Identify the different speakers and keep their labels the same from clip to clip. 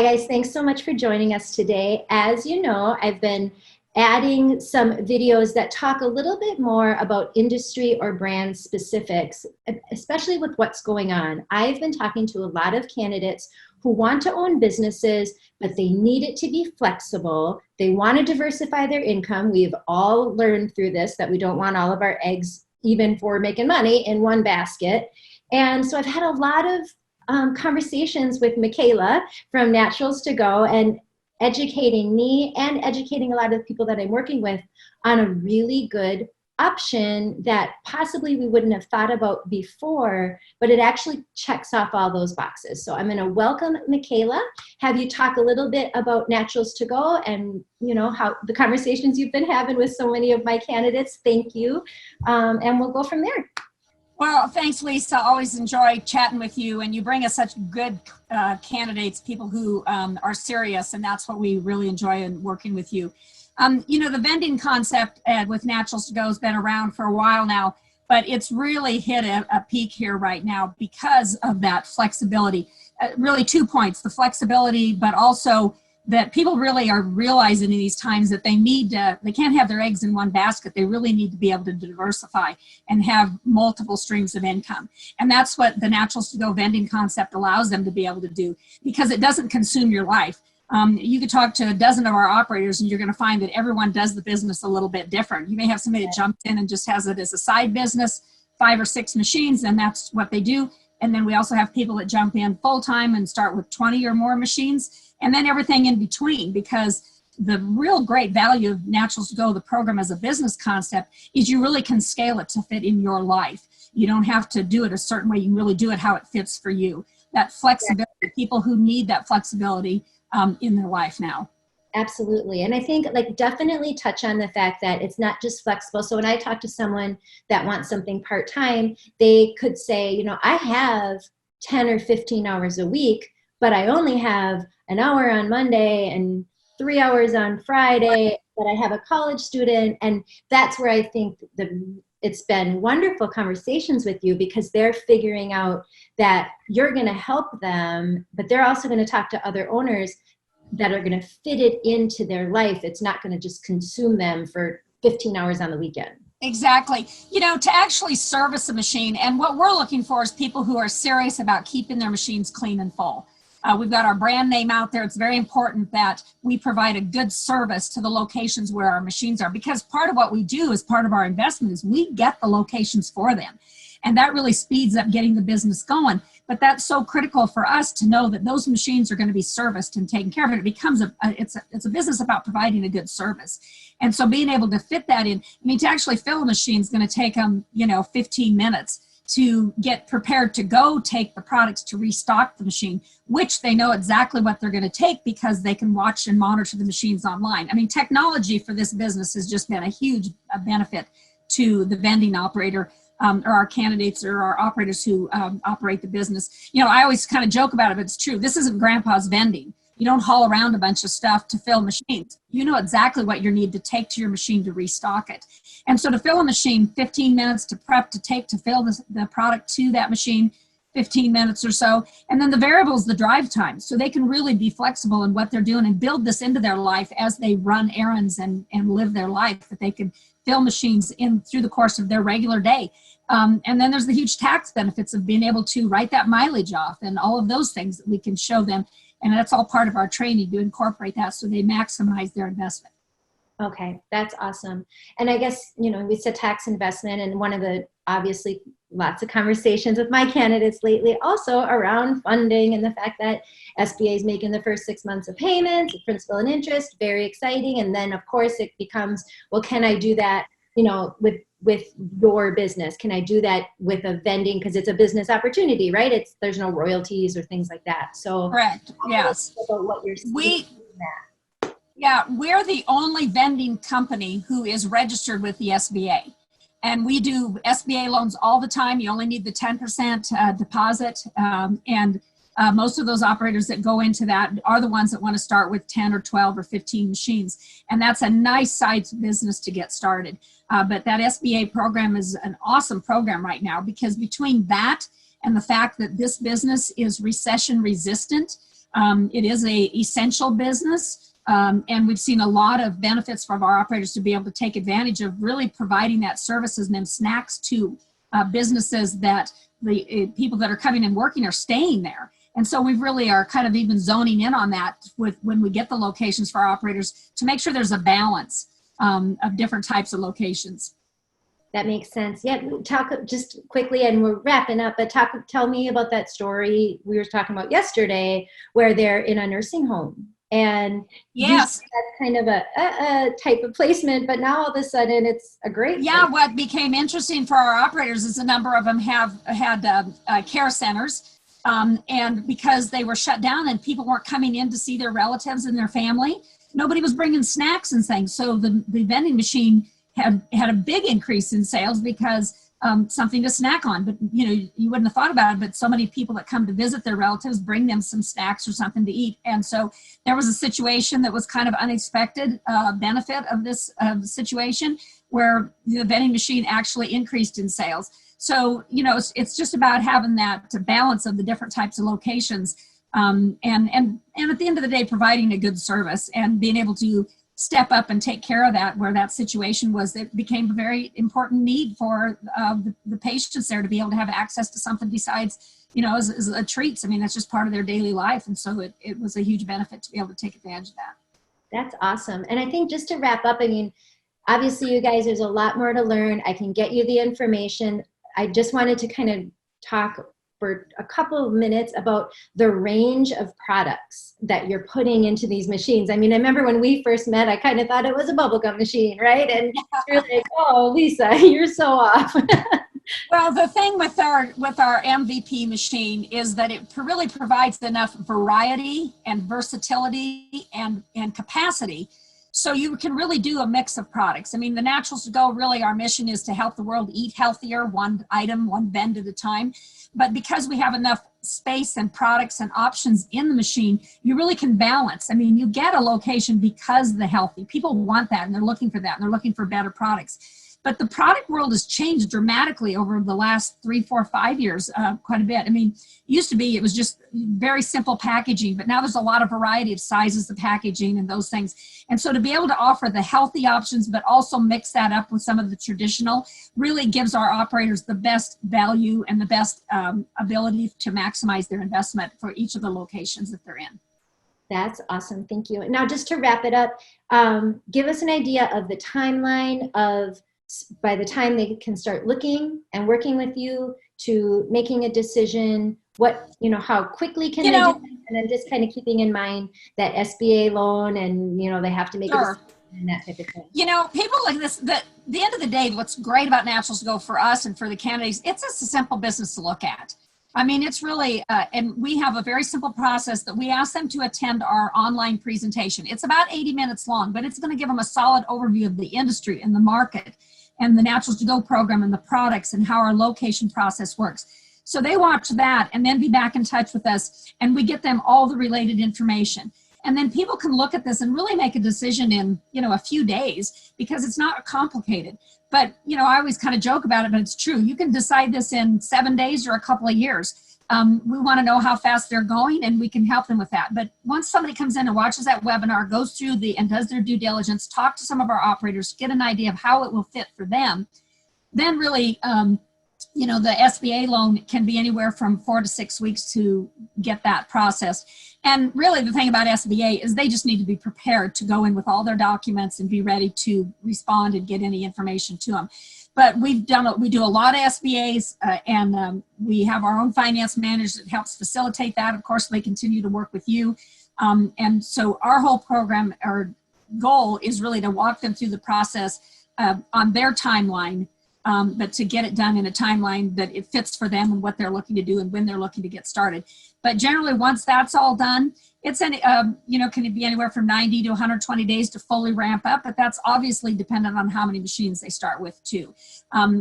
Speaker 1: guys, thanks so much for joining us today. As you know, I've been adding some videos that talk a little bit more about industry or brand specifics, especially with what's going on. I've been talking to a lot of candidates who want to own businesses, but they need it to be flexible. They want to diversify their income. We've all learned through this that we don't want all of our eggs, even for making money, in one basket. And so I've had a lot of conversations with Michaela from Naturals2Go and educating me and educating a lot of the people that I'm working with on a really good option that possibly we wouldn't have thought about before, but it actually checks off all those boxes. So I'm going to welcome Michaela, have you talk a little bit about Naturals2Go and how the conversations you've been having with so many of my candidates. Thank you. And we'll go from there.
Speaker 2: Well, thanks, Lisa. Always enjoy chatting with you, and you bring us such good candidates, people who are serious, and that's what we really enjoy in working with you. The vending concept with Naturals2Go has been around for a while now, but it's really hit a peak here right now because of that flexibility. Really 2 points, the flexibility, but also that people really are realizing in these times that they can't have their eggs in one basket. They really need to be able to diversify and have multiple streams of income. And that's what the Naturals2Go vending concept allows them to be able to do, because it doesn't consume your life. You could talk to a dozen of our operators and you're going to find that everyone does the business a little bit different. You may have somebody that jumps in and just has it as a side business, 5 or 6 machines, and that's what they do. And then we also have people that jump in full-time and start with 20 or more machines, and then everything in between, because the real great value of Naturals2Go, the program as a business concept, is you really can scale it to fit in your life. You don't have to do it a certain way. You can really do it how it fits for you. That flexibility, people who need that flexibility in their life now.
Speaker 1: Absolutely. And I think definitely touch on the fact that it's not just flexible. So when I talk to someone that wants something part-time, they could say, I have 10 or 15 hours a week, but I only have an hour on Monday and 3 hours on Friday, but I have a college student. And that's where I think it's been wonderful conversations with you, because they're figuring out that you're going to help them, but they're also going to talk to other owners that are going to fit it into their life. It's not going to just consume them for 15 hours on the weekend.
Speaker 2: Exactly. To actually service a machine, and what we're looking for is people who are serious about keeping their machines clean and full. We've got our brand name out there. It's very important that we provide a good service to the locations where our machines are, because part of what we do as part of our investment is we get the locations for them. And that really speeds up getting the business going. But that's so critical for us to know that those machines are going to be serviced and taken care of. And it becomes it's a business about providing a good service. And so being able to fit that in, to actually fill a machine is going to take them, 15 minutes to get prepared to go take the products to restock the machine, which they know exactly what they're going to take because they can watch and monitor the machines online. Technology for this business has just been a huge benefit to the vending operator. Or our candidates or our operators who operate the business. I always kind of joke about it, but it's true. This isn't grandpa's vending. You don't haul around a bunch of stuff to fill machines. You know exactly what you need to take to your machine to restock it. And so to fill a machine, 15 minutes to prep, to fill the product to that machine, 15 minutes or so. And then the variable is the drive time. So they can really be flexible in what they're doing and build this into their life as they run errands and live their life, that they can fill machines in through the course of their regular day. And then there's the huge tax benefits of being able to write that mileage off and all of those things that we can show them. And that's all part of our training to incorporate that so they maximize their investment.
Speaker 1: Okay, that's awesome. And I guess, we said tax investment, and one of the, obviously, lots of conversations with my candidates lately also around funding and the fact that SBA is making the first 6 months of payments, principal and interest, very exciting. And then, of course, it becomes, well, can I do that, with your business? Can I do that with a vending? Because it's a business opportunity, right? There's no royalties or things like that. So
Speaker 2: correct. Yes.
Speaker 1: About what you're seeing that.
Speaker 2: Yeah, we're the only vending company who is registered with the SBA. And we do SBA loans all the time. You only need the 10% deposit. Most of those operators that go into that are the ones that want to start with 10 or 12 or 15 machines. And that's a nice size business to get started. But that SBA program is an awesome program right now, because between that and the fact that this business is recession resistant, It is a essential business. And we've seen a lot of benefits from our operators to be able to take advantage of really providing that services and then snacks to businesses that the people that are coming and working are staying there. And so we really are kind of even zoning in on that with when we get the locations for our operators to make sure there's a balance of different types of locations.
Speaker 1: That makes sense. Yeah, talk just quickly, and we're wrapping up, but tell me about that story we were talking about yesterday where they're in a nursing home. And
Speaker 2: yes,
Speaker 1: that's kind of a type of placement, but now all of a sudden it's a great place.
Speaker 2: What became interesting for our operators is a number of them have had care centers, and because they were shut down and people weren't coming in to see their relatives and their family, nobody was bringing snacks and things. So the vending machine had a big increase in sales because something to snack on. But you wouldn't have thought about it, but so many people that come to visit their relatives bring them some snacks or something to eat. And so there was a situation that was kind of unexpected benefit of this situation where the vending machine actually increased in sales. So it's just about having that balance of the different types of locations, and at the end of the day providing a good service and being able to step up and take care of that where that situation was. It became a very important need for the patients there to be able to have access to something besides, as a treats. I mean, that's just part of their daily life. And so it was a huge benefit to be able to take advantage of that.
Speaker 1: That's awesome. And I think just to wrap up, I mean, obviously you guys, there's a lot more to learn. I can get you the information. I just wanted to kind of talk for a couple of minutes about the range of products that you're putting into these machines. I mean, I remember when we first met, I kind of thought it was a bubblegum machine, right? And you're like, oh, Lisa, you're so off.
Speaker 2: Well, the thing with our MVP machine is that it really provides enough variety and versatility and capacity. So you can really do a mix of products. I mean, the Naturals2Go, really our mission is to help the world eat healthier, one item, one vend at a time. But because we have enough space and products and options in the machine, you really can balance. I mean, you get a location because of the healthy. People want that and they're looking for that and they're looking for better products. But the product world has changed dramatically over the last 3, 4, 5 years, quite a bit. I mean, used to be, it was just very simple packaging, but now there's a lot of variety of sizes of packaging and those things. And so to be able to offer the healthy options, but also mix that up with some of the traditional, really gives our operators the best value and the best ability to maximize their investment for each of the locations that they're in.
Speaker 1: That's awesome. Thank you. Now, just to wrap it up, give us an idea of the timeline of by the time they can start looking and working with you to making a decision, how quickly can they do that? And then just kind of keeping in mind that SBA loan and, they have to make a decision and that type of thing.
Speaker 2: People like this, the end of the day, what's great about Naturals2Go for us and for the candidates, it's just a simple business to look at. I mean, it's really, and we have a very simple process that we ask them to attend our online presentation. It's about 80 minutes long, but it's going to give them a solid overview of the industry and the market and the Naturals2Go program and the products and how our location process works. So they watch that and then be back in touch with us, and we get them all the related information. And then people can look at this and really make a decision in, a few days because it's not complicated. But, I always kind of joke about it, but it's true. You can decide this in 7 days or a couple of years. We want to know how fast they're going, and we can help them with that. But once somebody comes in and watches that webinar, goes through and does their due diligence, talk to some of our operators, get an idea of how it will fit for them, then really, the SBA loan can be anywhere from 4 to 6 weeks to get that processed. And really the thing about SBA is they just need to be prepared to go in with all their documents and be ready to respond and get any information to them. But we do a lot of SBAs, and we have our own finance manager that helps facilitate that. Of course, they continue to work with you. And so our whole program, our goal is really to walk them through the process on their timeline, but to get it done in a timeline that it fits for them and what they're looking to do and when they're looking to get started. But generally, once that's all done, it's can it be anywhere from 90 to 120 days to fully ramp up, but that's obviously dependent on how many machines they start with too.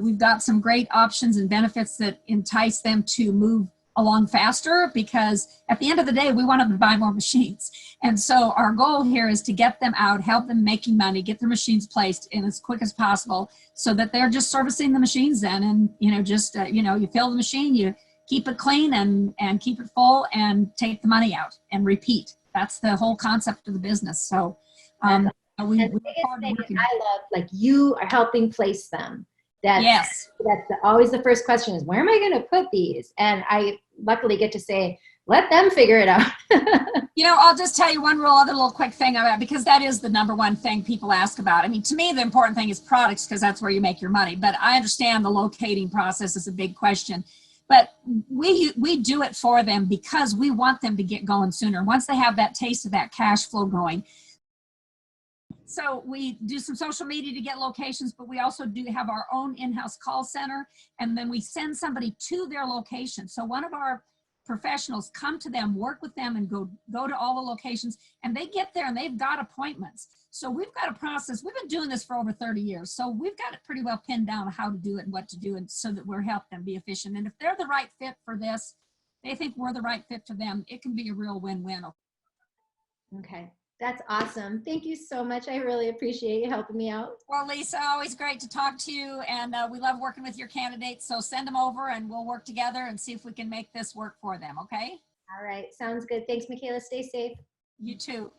Speaker 2: We've got some great options and benefits that entice them to move along faster, because at the end of the day, we want them to buy more machines. And so our goal here is to get them out, help them making money, get their machines placed in as quick as possible so that they're just servicing the machines then. And, you fill the machine, you keep it clean and keep it full and take the money out and repeat. That's the whole concept of the business. So we
Speaker 1: and the
Speaker 2: look
Speaker 1: biggest
Speaker 2: forward to
Speaker 1: thing
Speaker 2: working.
Speaker 1: I love, like, you are helping place them.
Speaker 2: Yes.
Speaker 1: Always the first question is, where am I going to put these? And I luckily get to say, let them figure it out.
Speaker 2: You know, I'll just tell you one other little quick thing about, because that is the number one thing people ask about. I mean, to me, the important thing is products, because that's where you make your money. But I understand the locating process is a big question. But we do it for them because we want them to get going sooner. Once they have that taste of that cash flow going. So we do some social media to get locations, but we also do have our own in-house call center, and then we send somebody to their location. So one of our professionals come to them, work with them, and go to all the locations, and they get there and they've got appointments. So we've got a process. We've been doing this for over 30 years. So we've got it pretty well pinned down how to do it and what to do, and so that we're helping them be efficient. And if they're the right fit for this, they think we're the right fit for them, it can be a real win-win.
Speaker 1: Okay. That's awesome. Thank you so much. I really appreciate you helping me out.
Speaker 2: Well, Lisa, always great to talk to you, and we love working with your candidates. So send them over and we'll work together and see if we can make this work for them, okay?
Speaker 1: All right. Sounds good. Thanks, Michaela. Stay safe.
Speaker 2: You too.